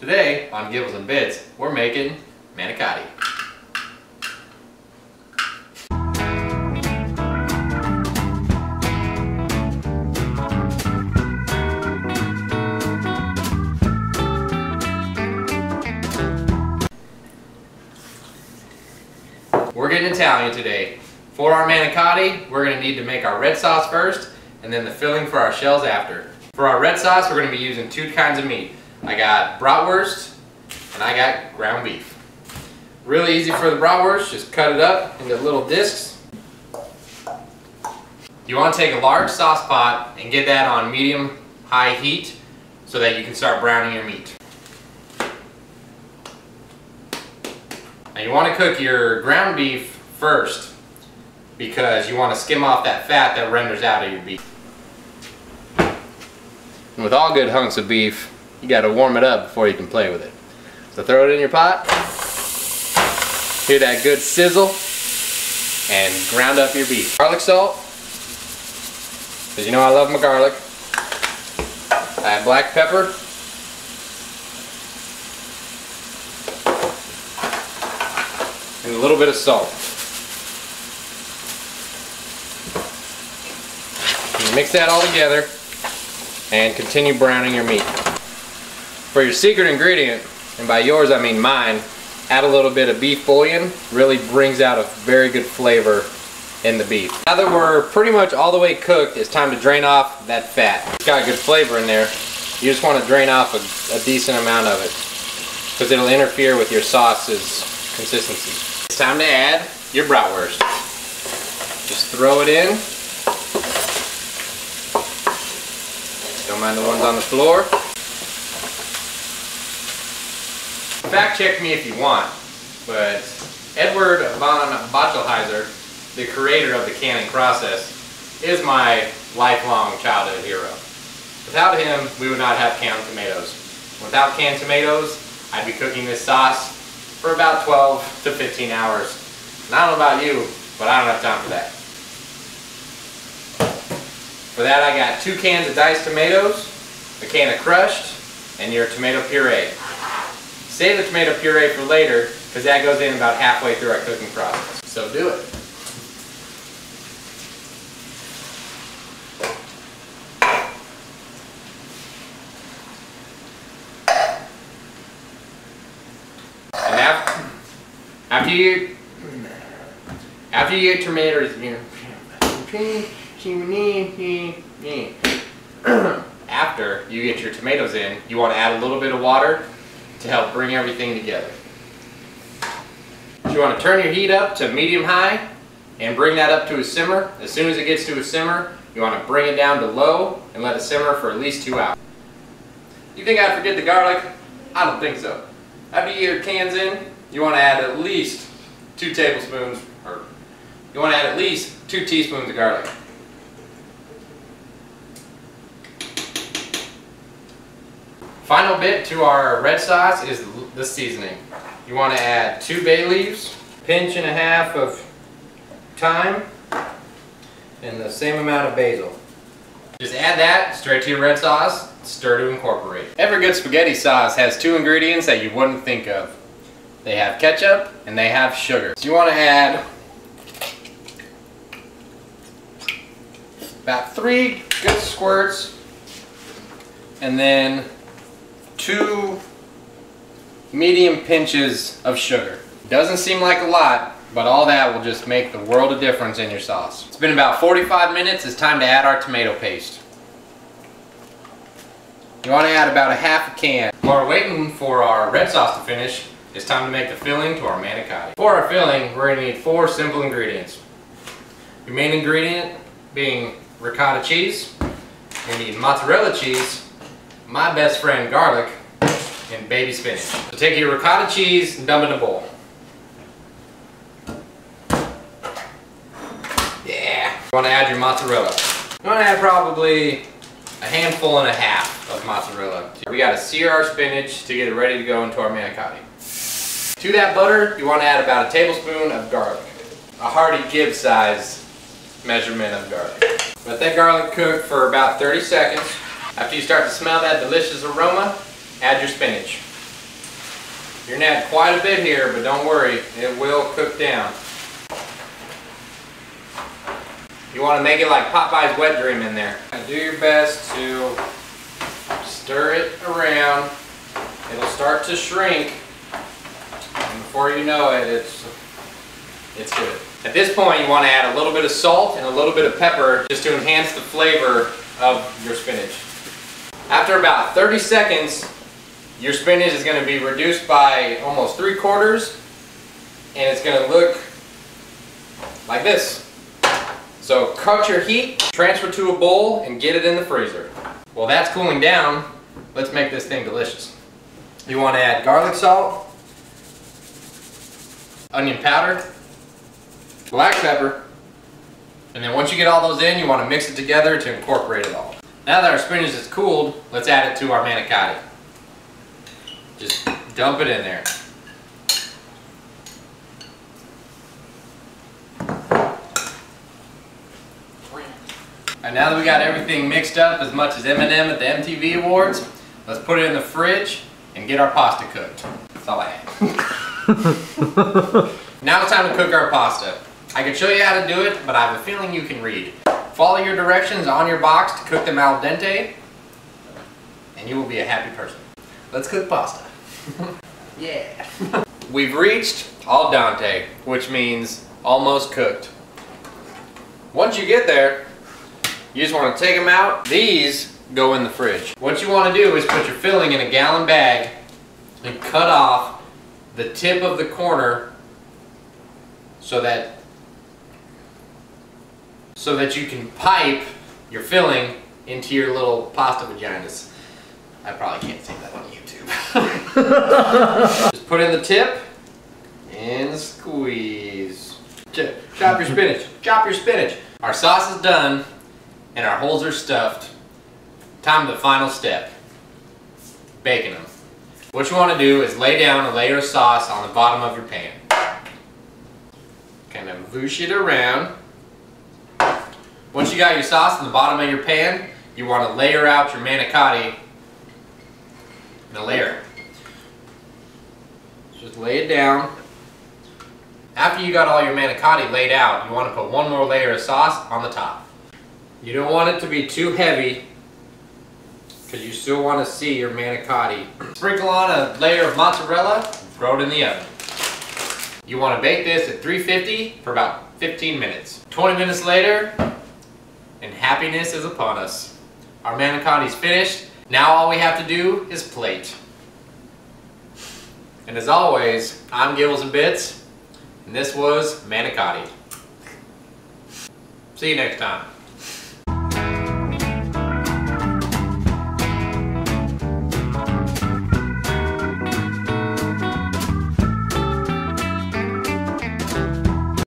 Today on Gibbles and Bits, we're making manicotti. We're getting Italian today. For our manicotti, we're going to need to make our red sauce first, and then the filling for our shells after. For our red sauce, we're going to be using two kinds of meat. I got bratwurst, and I got ground beef. Really easy for the bratwurst, just cut it up into little discs. You want to take a large sauce pot and get that on medium-high heat so that you can start browning your meat. Now you want to cook your ground beef first because you want to skim off that fat that renders out of your beef. And with all good hunks of beef, you got to warm it up before you can play with it. So throw it in your pot, hear that good sizzle, and ground up your beef. Garlic salt, because you know I love my garlic. I have black pepper. And a little bit of salt. You mix that all together and continue browning your meat. For your secret ingredient, and by yours I mean mine, add a little bit of beef bouillon. Really brings out a very good flavor in the beef. Now that we're pretty much all the way cooked, it's time to drain off that fat. It's got a good flavor in there. You just want to drain off a decent amount of it because it'll interfere with your sauce's consistency. It's time to add your bratwurst. Just throw it in. Don't mind the ones on the floor. Fact check me if you want, but Edward von Bochelheiser, the creator of the canning process, is my lifelong childhood hero. Without him, we would not have canned tomatoes. Without canned tomatoes, I'd be cooking this sauce for about 12 to 15 hours. And I don't know about you, but I don't have time for that. For that, I got 2 cans of diced tomatoes, a can of crushed, and your tomato puree. Save the tomato puree for later, because that goes in about halfway through our cooking process. So do it. And after you get tomatoes, after you get your tomatoes in, you want to add a little bit of water to help bring everything together. You want to turn your heat up to medium-high and bring that up to a simmer. As soon as it gets to a simmer, you want to bring it down to low and let it simmer for at least 2 hours. You think I'd forget the garlic? I don't think so. After you get your cans in, you want to add at least 2 tablespoons, or you want to add at least 2 teaspoons of garlic. Final bit to our red sauce is the seasoning. You want to add 2 bay leaves, pinch and a half of thyme, and the same amount of basil. Just add that straight to your red sauce, stir to incorporate. Every good spaghetti sauce has 2 ingredients that you wouldn't think of. They have ketchup and they have sugar. So you want to add about 3 good squirts, and then 2 medium pinches of sugar. Doesn't seem like a lot, but all that will just make the world of difference in your sauce. It's been about 45 minutes. It's time to add our tomato paste. You want to add about a half a can. While we're waiting for our red sauce to finish, it's time to make the filling to our manicotti. For our filling, we're going to need 4 simple ingredients. Your main ingredient being ricotta cheese. You need mozzarella cheese, my best friend garlic, and baby spinach. So take your ricotta cheese and dump it in a bowl. Yeah. You want to add your mozzarella. You want to add probably a handful and a half of mozzarella. We got to sear our spinach to get it ready to go into our manicotti. To that butter, you want to add about a tablespoon of garlic. A hearty Gibbs size measurement of garlic. Let that garlic cook for about 30 seconds. After you start to smell that delicious aroma, add your spinach. You're gonna add quite a bit here, but don't worry, it will cook down. You want to make it like Popeye's wet dream in there. Do your best to stir it around. It'll start to shrink, and before you know it, it's good. At this point, you want to add a little bit of salt and a little bit of pepper just to enhance the flavor of your spinach. After about 30 seconds, your spinach is going to be reduced by almost 3/4, and it's going to look like this. So cut your heat, transfer to a bowl, and get it in the freezer. While that's cooling down, let's make this thing delicious. You want to add garlic salt, onion powder, black pepper, and then once you get all those in, you want to mix it together to incorporate it all. Now that our spinach is cooled, let's add it to our manicotti. Just dump it in there. And now that we got everything mixed up as much as Eminem at the MTV Awards, let's put it in the fridge and get our pasta cooked. That's all I have. Now it's time to cook our pasta. I can show you how to do it, but I have a feeling you can read. Follow your directions on your box to cook them al dente, and you will be a happy person. Let's cook pasta. Yeah. We've reached al dente, which means almost cooked. Once you get there, you just want to take them out. These go in the fridge. What you want to do is put your filling in a gallon bag and cut off the tip of the corner so that you can pipe your filling into your little pasta vaginas. I probably can't say that on YouTube. Just put in the tip and squeeze. Chop your spinach. Chop your spinach. Our sauce is done and our holes are stuffed. Time to the final step. Baking them. What you want to do is lay down a layer of sauce on the bottom of your pan. Kind of whoosh it around. Once you got your sauce on the bottom of your pan, you want to layer out your manicotti in a layer. Just lay it down. After you got all your manicotti laid out, you want to put one more layer of sauce on the top. You don't want it to be too heavy because you still want to see your manicotti. Sprinkle on a layer of mozzarella, throw it in the oven. You want to bake this at 350 for about 15 minutes. 20 minutes later, and happiness is upon us. Our manicotti's finished. Now all we have to do is plate. And as always, I'm GibblesNBits, and this was Manicotti. See you next time.